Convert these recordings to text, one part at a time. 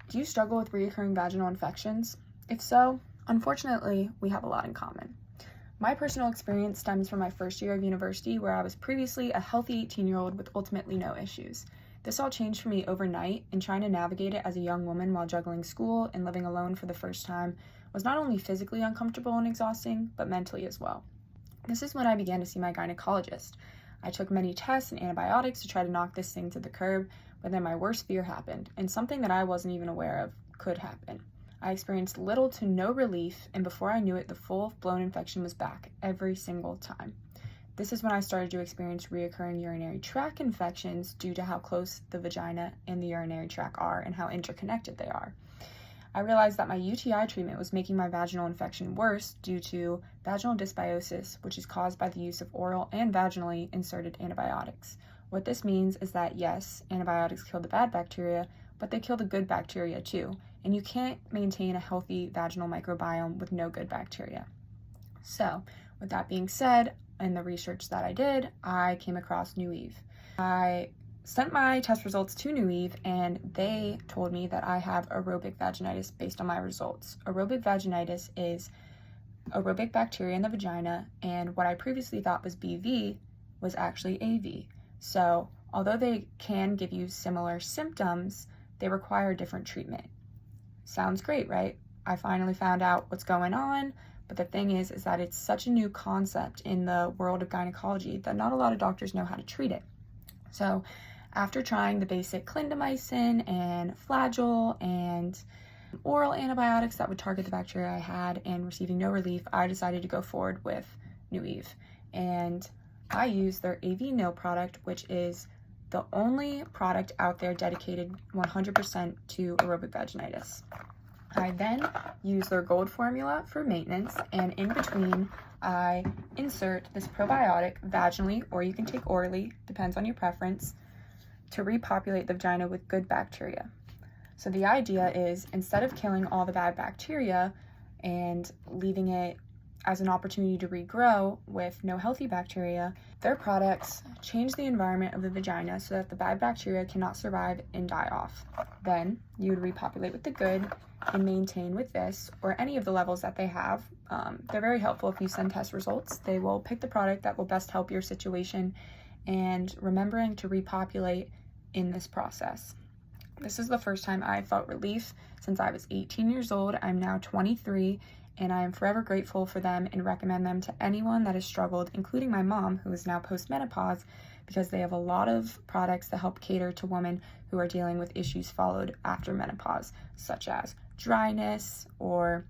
Do you struggle with recurring vaginal infections? If so, unfortunately, we have a lot in common. My personal experience stems from my first year of university, where I was previously a healthy 18-year-old with ultimately no issues. This all changed for me overnight, and trying to navigate it as a young woman while juggling school and living alone for the first time was not only physically uncomfortable and exhausting, but mentally as well. This is when I began to see my gynecologist. I took many tests and antibiotics to try to knock this thing to the curb, but then my worst fear happened, and something that I wasn't even aware of could happen. I experienced little to no relief, and before I knew it, the full-blown infection was back every single time. This is when I started to experience recurring urinary tract infections due to how close the vagina and the urinary tract are and how interconnected they are. I realized that my UTI treatment was making my vaginal infection worse due to vaginal dysbiosis, which is caused by the use of oral and vaginally inserted antibiotics. What this means is that yes, antibiotics kill the bad bacteria, but they kill the good bacteria too, and you can't maintain a healthy vaginal microbiome with no good bacteria. So, with that being said, in the research that I did, I came across NIL. I sent my test results to NIL, and they told me that I have aerobic vaginitis based on my results. Aerobic vaginitis is aerobic bacteria in the vagina, and what I previously thought was BV was actually AV. So, although they can give you similar symptoms, they require different treatment. Sounds great, right? I finally found out what's going on, but the thing is that it's such a new concept in the world of gynecology that not a lot of doctors know how to treat it. So, after trying the basic clindamycin and flagyl and oral antibiotics that would target the bacteria I had and receiving no relief, I decided to go forward with NIL. And I used their AV NIL product, which is the only product out there dedicated 100% to aerobic vaginitis. I then use their gold formula for maintenance, and in between, I insert this probiotic vaginally, or you can take orally, depends on your preference, to repopulate the vagina with good bacteria. So the idea is, instead of killing all the bad bacteria and leaving it as an opportunity to regrow with no healthy bacteria, their products change the environment of the vagina so that the bad bacteria cannot survive and die off. Then you would repopulate with the good and maintain with this or any of the levels that they have. They're very helpful if you send test results. They will pick the product that will best help your situation, and remembering to repopulate in this process. This is the first time I felt relief since I was 18 years old. I'm now 23, and I am forever grateful for them and recommend them to anyone that has struggled, including my mom, who is now postmenopause, because they have a lot of products that help cater to women who are dealing with issues followed after menopause, such as dryness, or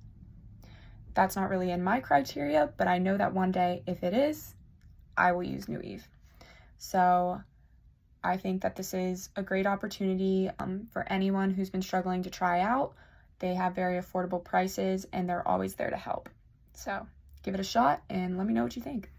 that's not really in my criteria, but I know that one day, if it is, I will use NIL. So I think that this is a great opportunity for anyone who's been struggling to try out. They have very affordable prices, and they're always there to help. So give it a shot and let me know what you think.